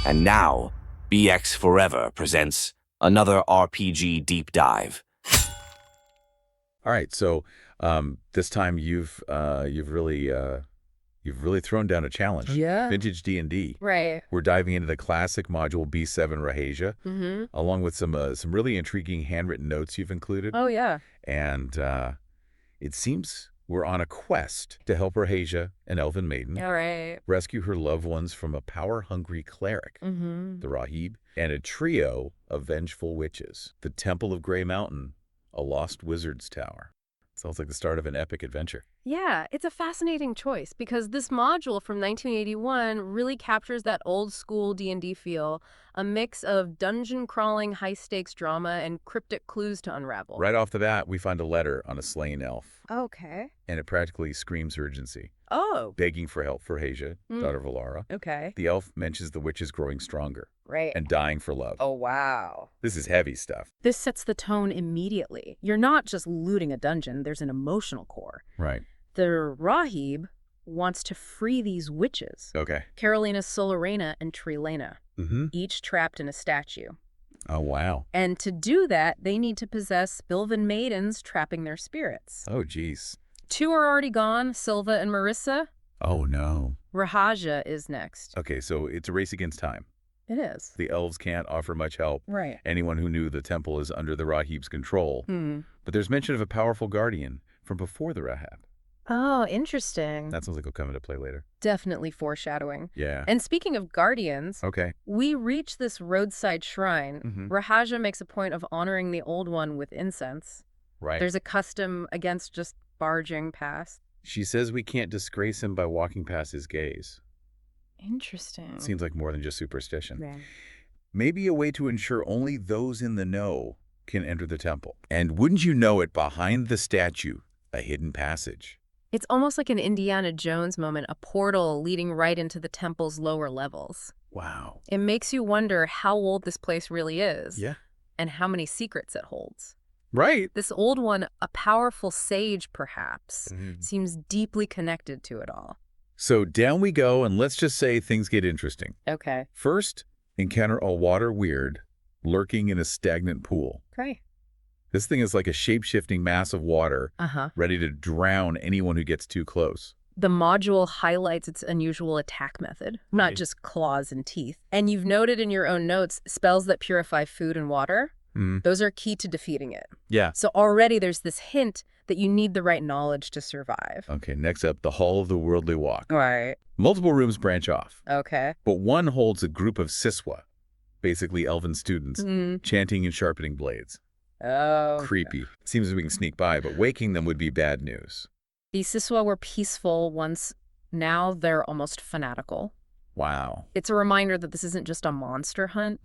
And now, BX Forever presents another RPG deep dive. All right, so this time you've really thrown down a challenge. Yeah. Vintage D&D. Right. We're diving into the classic module B7 Rahasia, along with some really intriguing handwritten notes you've included. Oh, yeah. And it seems we're on a quest to help Rahasia, an elven maiden, All right. rescue her loved ones from a power-hungry cleric, the Rahib, and a trio of vengeful witches. The Temple of Grey Mountain, a lost wizard's tower. Sounds like the start of an epic adventure. Yeah, it's a fascinating choice because this module from 1981 really captures that old school D&D feel, a mix of dungeon crawling, high stakes drama and cryptic clues to unravel. Right off the bat, we find a letter on a slain elf, Okay. and it practically screams urgency, Oh. begging for help for Rahasia, daughter of Laura. Okay. The elf mentions the witches growing stronger Right. and dying for love. Oh, wow. This is heavy stuff. This sets the tone immediately. You're not just looting a dungeon, there's an emotional core. Right. The Rahib wants to free these witches, Okay. Carolina Solarena and Trilena, each trapped in a statue. Oh, wow. And to do that, they need to possess elven maidens trapping their spirits. Oh, geez. 2 are already gone, Silva and Marissa. Oh, no. Rahasia is next. Okay, so it's a race against time. It is. The elves can't offer much help. Right. Anyone who knew the temple is under the Rahib's control. But there's mention of a powerful guardian from before the Rahab. Oh, interesting. That sounds like it'll come into play later. Definitely foreshadowing. Yeah. And speaking of guardians, Okay. we reach this roadside shrine. Rahasia makes a point of honoring the old one with incense. Right. There's a custom against just barging past. She says we can't disgrace him by walking past his gaze. Interesting. Seems like more than just superstition. Yeah. Maybe a way to ensure only those in the know can enter the temple. And wouldn't you know it, behind the statue, a hidden passage. It's almost like an Indiana Jones moment, a portal leading right into the temple's lower levels. Wow. It makes you wonder how old this place really is. Yeah. And how many secrets it holds. Right. This old one, a powerful sage perhaps, seems deeply connected to it all. So down we go, and let's just say things get interesting. Okay. First, encounter a water weird lurking in a stagnant pool. Okay. This thing is like a shape-shifting mass of water, ready to drown anyone who gets too close. The module highlights its unusual attack method, not just claws and teeth. And you've noted in your own notes, spells that purify food and water, those are key to defeating it. Yeah. So already there's this hint that you need the right knowledge to survive. Okay, next up, the Hall of the Worldly Walk. Right. Multiple rooms branch off, Okay. but one holds a group of Siswa, basically elven students, chanting and sharpening blades. Oh. Creepy. Seems we can sneak by, but waking them would be bad news. These Siswa were peaceful once. Now they're almost fanatical. Wow. It's a reminder that this isn't just a monster hunt.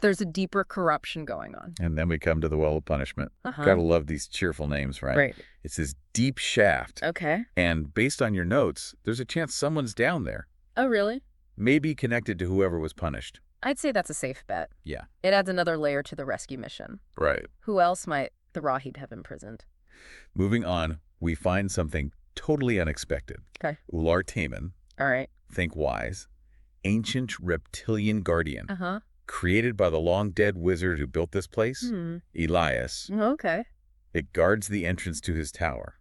There's a deeper corruption going on. And then we come to the Well of Punishment. Gotta love these cheerful names, right? Right. It's this deep shaft. Okay. And based on your notes, there's a chance someone's down there. Oh, really? Maybe connected to whoever was punished. I'd say that's a safe bet. Yeah. It adds another layer to the rescue mission. Right. Who else might the Rahib have imprisoned? Moving on, we find something totally unexpected. Okay. Ular Taman, All right. think wise, ancient reptilian guardian, Uh-huh. created by the long-dead wizard who built this place, Elias. Okay. It guards the entrance to his tower.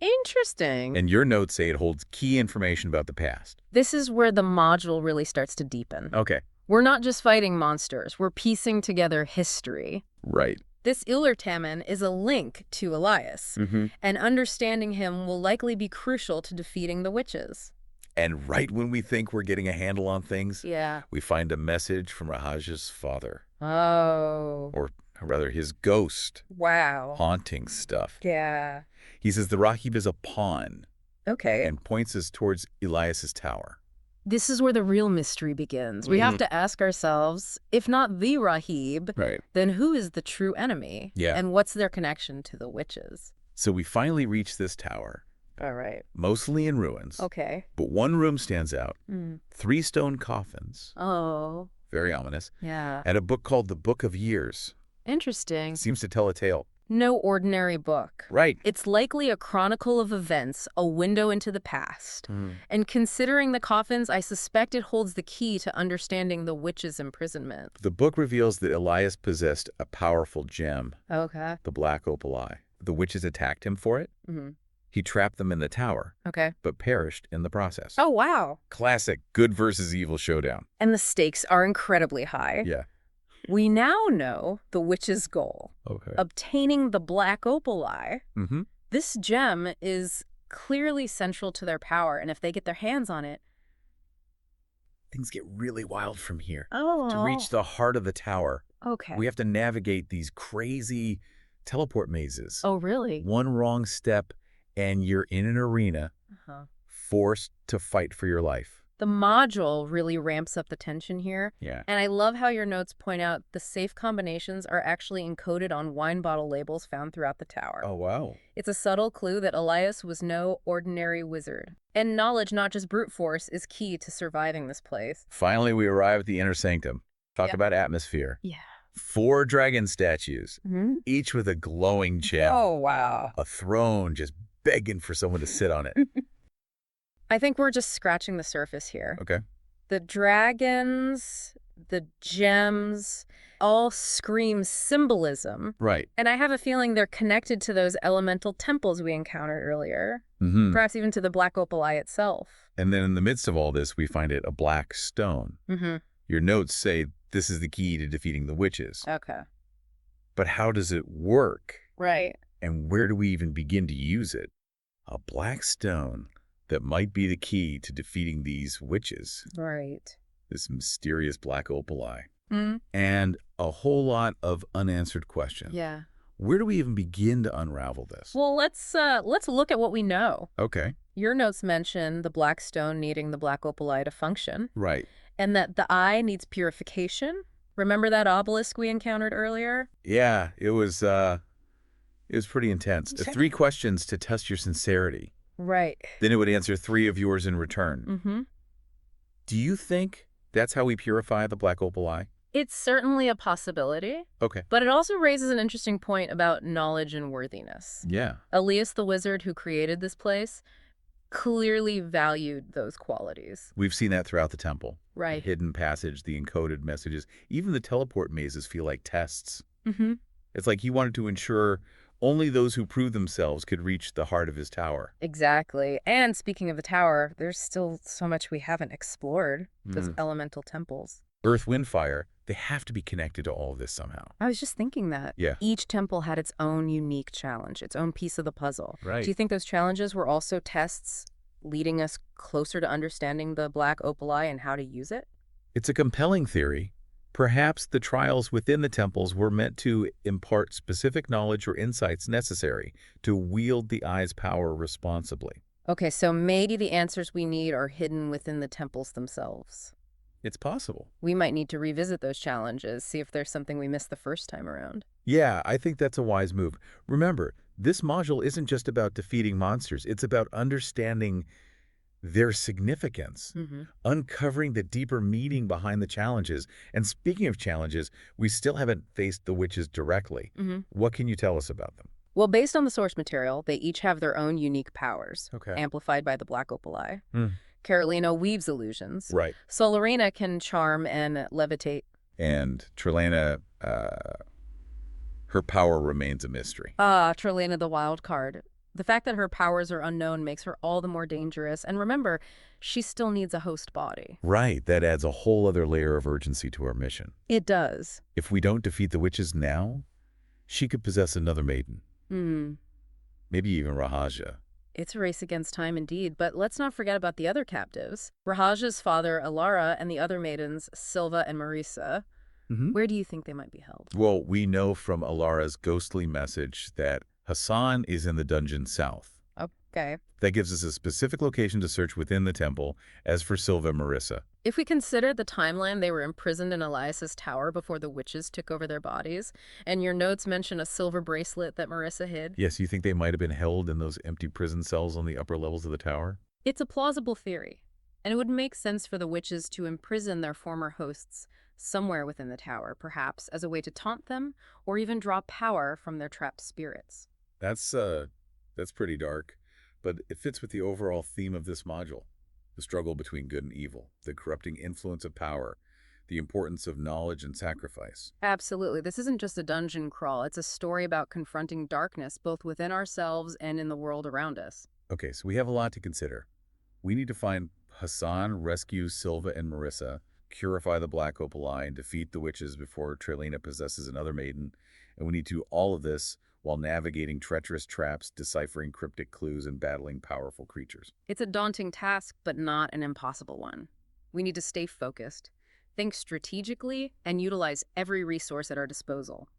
Interesting. And your notes say it holds key information about the past. This is where the module really starts to deepen. Okay. We're not just fighting monsters. We're piecing together history. Right. This Illertaman is a link to Elias, and understanding him will likely be crucial to defeating the witches. And right when we think we're getting a handle on things, Yeah. we find a message from Rahasia's father. Oh. Or rather, his ghost. Wow. Haunting stuff. Yeah. He says the Rahib is a pawn Okay. and points us towards Elias's tower. This is where the real mystery begins. We have to ask ourselves, if not the Rahib, Right. then who is the true enemy? Yeah. And what's their connection to the witches? So we finally reach this tower, All right. mostly in ruins. Okay. But one room stands out. 3 stone coffins, Oh. very ominous, Yeah. and a book called The Book of Years. Interesting. Seems to tell a tale. No ordinary book. Right. It's likely a chronicle of events, a window into the past. And considering the coffins, I suspect it holds the key to understanding the witch's imprisonment. The book reveals that Elias possessed a powerful gem, Okay. the black opal eye. The witches attacked him for it. He trapped them in the tower, Okay. but perished in the process. Oh, wow. Classic good versus evil showdown. And the stakes are incredibly high. Yeah. We now know the witch's goal, Okay. obtaining the black opal eye. Mm-hmm. This gem is clearly central to their power, and if they get their hands on it... Things get really wild from here. Oh. To reach the heart of the tower, Okay. we have to navigate these crazy teleport mazes. Oh, really? One wrong step, and you're in an arena, forced to fight for your life. The module really ramps up the tension here. Yeah. And I love how your notes point out the safe combinations are actually encoded on wine bottle labels found throughout the tower. Oh, wow. It's a subtle clue that Elias was no ordinary wizard. And knowledge, not just brute force, is key to surviving this place. Finally, we arrive at the inner sanctum. Talk about atmosphere. Yeah. 4 dragon statues, each with a glowing gem. Oh, wow. A throne just begging for someone to sit on it. I think we're just scratching the surface here. Okay. The dragons, the gems, all scream symbolism. Right. And I have a feeling they're connected to those elemental temples we encountered earlier. Perhaps even to the black opal eye itself. And then in the midst of all this, we find it a black stone. Your notes say this is the key to defeating the witches. Okay. But how does it work? Right. And where do we even begin to use it? A black stone that might be the key to defeating these witches. Right. This mysterious black opal eye. And a whole lot of unanswered questions. Yeah. Where do we even begin to unravel this? Well, let's look at what we know. Okay. Your notes mention the black stone needing the black opal eye to function, Right. and that the eye needs purification. Remember that obelisk we encountered earlier? Yeah, it was pretty intense. 3 questions to test your sincerity. Right. Then it would answer 3 of yours in return. Do you think that's how we purify the black opal eye? It's certainly a possibility, Okay. but it also raises an interesting point about knowledge and worthiness. Yeah. Elias the wizard who created this place clearly valued those qualities. We've seen that throughout the temple. Right. The hidden passage, the encoded messages, even the teleport mazes feel like tests. It's like he wanted to ensure only those who prove themselves could reach the heart of his tower. Exactly. And speaking of the tower, there's still so much we haven't explored, those elemental temples. Earth, wind, fire, they have to be connected to all of this somehow. I was just thinking that. Yeah. Each temple had its own unique challenge, its own piece of the puzzle. Right. Do you think those challenges were also tests leading us closer to understanding the black opal eye and how to use it? It's a compelling theory. Perhaps the trials within the temples were meant to impart specific knowledge or insights necessary to wield the eye's power responsibly. Okay, so maybe the answers we need are hidden within the temples themselves. It's possible. We might need to revisit those challenges, see if there's something we missed the first time around. Yeah, I think that's a wise move. Remember, this module isn't just about defeating monsters. It's about understanding their significance, uncovering the deeper meaning behind the challenges. And speaking of challenges, we still haven't faced the witches directly. What can you tell us about them? Well, based on the source material, they each have their own unique powers, Okay. amplified by the black opal eye. Carolina weaves illusions. Right. Solarina can charm and levitate. And Trelana, her power remains a mystery. Trelana the wild card. The fact that her powers are unknown makes her all the more dangerous. And remember, she still needs a host body. Right. That adds a whole other layer of urgency to our mission. It does. If we don't defeat the witches now, she could possess another maiden. Maybe even Rahasia. It's a race against time indeed, but let's not forget about the other captives. Rahasia's father, Alara, and the other maidens, Silva and Marisa. Where do you think they might be held? Well, we know from Alara's ghostly message that Hassan is in the dungeon south. Okay. That gives us a specific location to search within the temple. As for Silva and Marisa, If we consider the timeline, they were imprisoned in Elias's tower before the witches took over their bodies, and your notes mention a silver bracelet that Marisa hid. yes, you think they might have been held in those empty prison cells on the upper levels of the tower? It's a plausible theory, and it would make sense for the witches to imprison their former hosts somewhere within the tower, perhaps as a way to taunt them or even draw power from their trapped spirits. That's pretty dark, but it fits with the overall theme of this module. The struggle between good and evil, the corrupting influence of power, the importance of knowledge and sacrifice. Absolutely. This isn't just a dungeon crawl. It's a story about confronting darkness, both within ourselves and in the world around us. Okay, so we have a lot to consider. We need to find Hassan, rescue Silva and Marissa, purify the Black Opal Eye, and defeat the witches before Trelina possesses another maiden. And we need to do all of this while navigating treacherous traps, deciphering cryptic clues, and battling powerful creatures. It's a daunting task, but not an impossible one. We need to stay focused, think strategically, and utilize every resource at our disposal.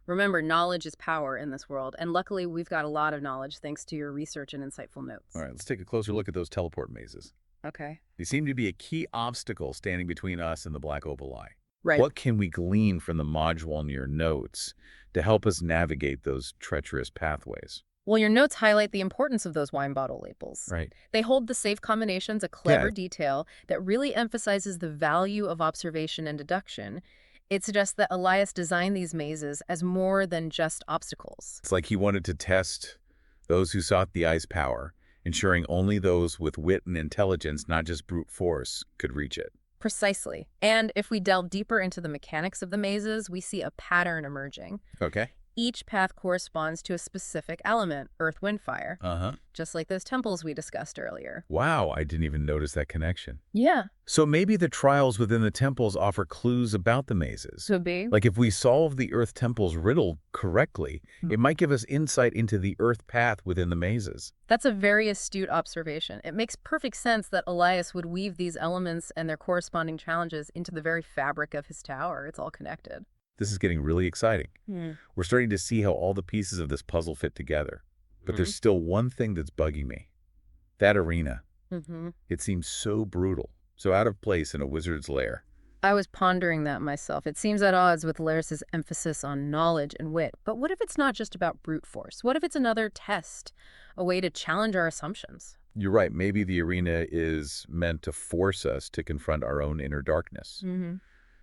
Remember, knowledge is power in this world, and luckily we've got a lot of knowledge thanks to your research and insightful notes. All right, let's take a closer look at those teleport mazes. Okay. They seem to be a key obstacle standing between us and the Black Opal Eye. Right. What can we glean from the module in your notes to help us navigate those treacherous pathways? Well, your notes highlight the importance of those wine bottle labels. Right. They hold the safe combinations, a clever Yeah. detail that really emphasizes the value of observation and deduction. It suggests that Elias designed these mazes as more than just obstacles. It's like he wanted to test those who sought the eye's power, ensuring only those with wit and intelligence, not just brute force, could reach it. Precisely. And if we delve deeper into the mechanics of the mazes, we see a pattern emerging. Okay. Each path corresponds to a specific element, earth, wind, fire, Uh-huh. just like those temples we discussed earlier. Wow, I didn't even notice that connection. Yeah. So maybe the trials within the temples offer clues about the mazes. Could be. Like if we solve the Earth Temple's riddle correctly, it might give us insight into the Earth path within the mazes. That's a very astute observation. It makes perfect sense that Elias would weave these elements and their corresponding challenges into the very fabric of his tower. It's all connected. This is getting really exciting. We're starting to see how all the pieces of this puzzle fit together. But there's still one thing that's bugging me. That arena. It seems so brutal, so out of place in a wizard's lair. I was pondering that myself. It seems at odds with Laris's emphasis on knowledge and wit. But what if it's not just about brute force? What if it's another test, a way to challenge our assumptions? You're right. Maybe the arena is meant to force us to confront our own inner darkness,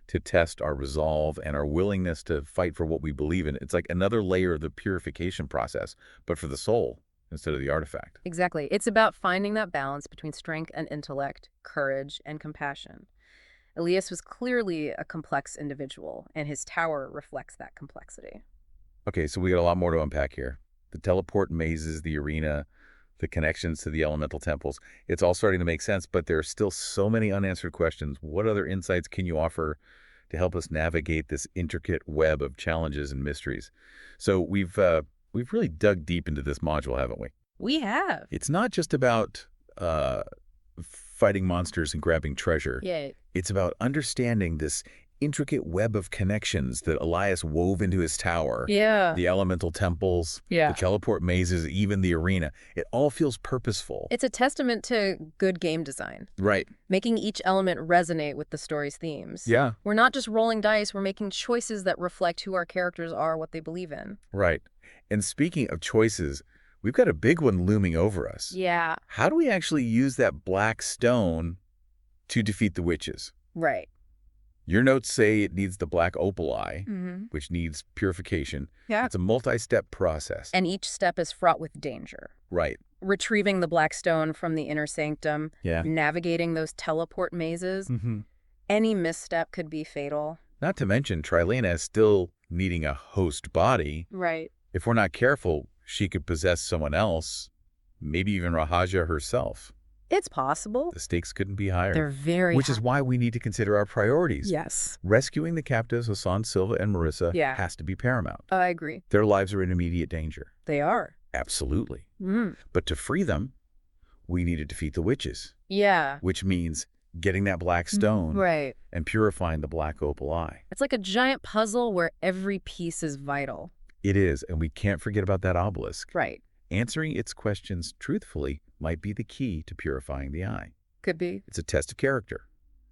to test our resolve and our willingness to fight for what we believe in. It's like another layer of the purification process, but for the soul instead of the artifact. Exactly. It's about finding that balance between strength and intellect, courage and compassion. Elias was clearly a complex individual, and his tower reflects that complexity. Okay, so we got a lot more to unpack here. The teleport mazes, the arena, the connections to the elemental temples. It's all starting to make sense, but there are still so many unanswered questions. What other insights can you offer to help us navigate this intricate web of challenges and mysteries? So we've really dug deep into this module, haven't we? We have. It's not just about fighting monsters and grabbing treasure. Yeah. It's about understanding this intricate web of connections that Elias wove into his tower. Yeah. The elemental temples, Yeah. the teleport mazes, even the arena. It all feels purposeful. It's a testament to good game design, Right. making each element resonate with the story's themes. Yeah. We're not just rolling dice, we're making choices that reflect who our characters are, what they believe in. Right. And speaking of choices, we've got a big one looming over us. Yeah. How do we actually use that black stone to defeat the witches? Right. Your notes say it needs the Black Opal Eye, which needs purification. Yeah. It's a multi-step process. And each step is fraught with danger. Right. Retrieving the black stone from the inner sanctum, Yeah. navigating those teleport mazes, any misstep could be fatal. Not to mention, Trilena is still needing a host body. Right. If we're not careful, she could possess someone else, maybe even Rahasia herself. It's possible. The stakes couldn't be higher. They're very Which is why we need to consider our priorities. Yes. Rescuing the captives, Hassan, Silva, and Marissa, Yeah. has to be paramount. I agree. Their lives are in immediate danger. They are. Absolutely. But to free them, we need to defeat the witches, Yeah. which means getting that black stone Right. and purifying the Black Opal Eye. It's like a giant puzzle where every piece is vital. It is, and we can't forget about that obelisk. Right. Answering its questions truthfully might be the key to purifying the eye. Could be. It's a test of character,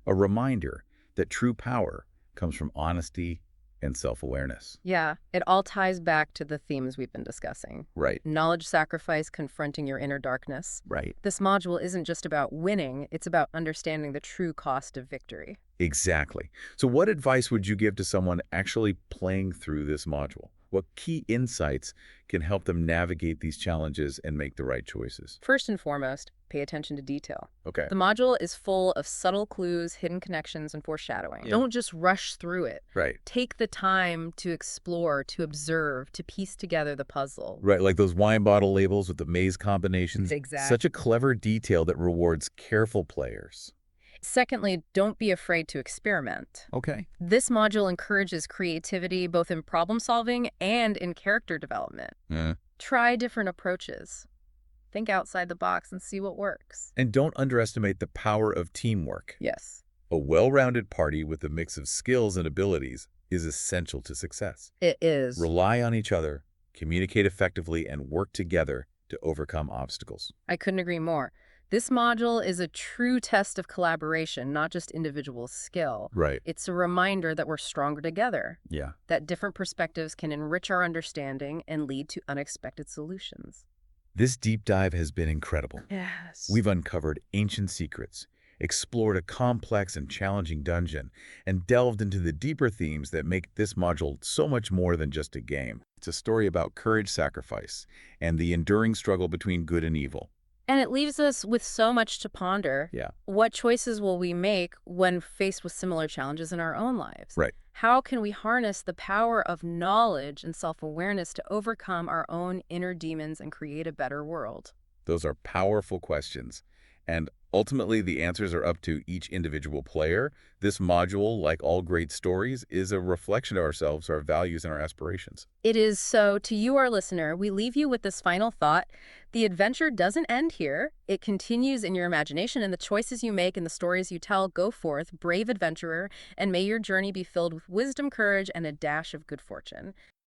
a reminder that true power comes from honesty and self-awareness. Yeah. It all ties back to the themes we've been discussing. Right, Knowledge sacrifice, confronting your inner darkness. right. This module isn't just about winning, it's about understanding the true cost of victory. Exactly. So what advice would you give to someone actually playing through this module? What key insights can help them navigate these challenges and make the right choices? First and foremost, pay attention to detail. Okay. The module is full of subtle clues, hidden connections, and foreshadowing. Yeah. Don't just rush through it. Right. Take the time to explore, to observe, to piece together the puzzle. Right, like those wine bottle labels with the maze combinations. Exactly. Such a clever detail that rewards careful players. Secondly, don't be afraid to experiment. Okay. This module encourages creativity both in problem solving and in character development. Try different approaches. Think outside the box and see what works. And don't underestimate the power of teamwork. Yes, A well-rounded party with a mix of skills and abilities is essential to success. it is. Rely on each other, communicate effectively, and work together to overcome obstacles. I couldn't agree more. This module is a true test of collaboration, not just individual skill. Right. It's a reminder that we're stronger together, Yeah. that different perspectives can enrich our understanding and lead to unexpected solutions. This deep dive has been incredible. Yes. We've uncovered ancient secrets, explored a complex and challenging dungeon, and delved into the deeper themes that make this module so much more than just a game. It's a story about courage, sacrifice, and the enduring struggle between good and evil. And it leaves us with so much to ponder. Yeah. What choices will we make when faced with similar challenges in our own lives? Right. How can we harness the power of knowledge and self-awareness to overcome our own inner demons and create a better world? Those are powerful questions. And ultimately, the answers are up to each individual player. This module, like all great stories, is a reflection of ourselves, our values, and our aspirations. It is. So, to you, our listener, we leave you with this final thought. The adventure doesn't end here. It continues in your imagination, and the choices you make and the stories you tell. Go forth, brave adventurer, and may your journey be filled with wisdom, courage, and a dash of good fortune.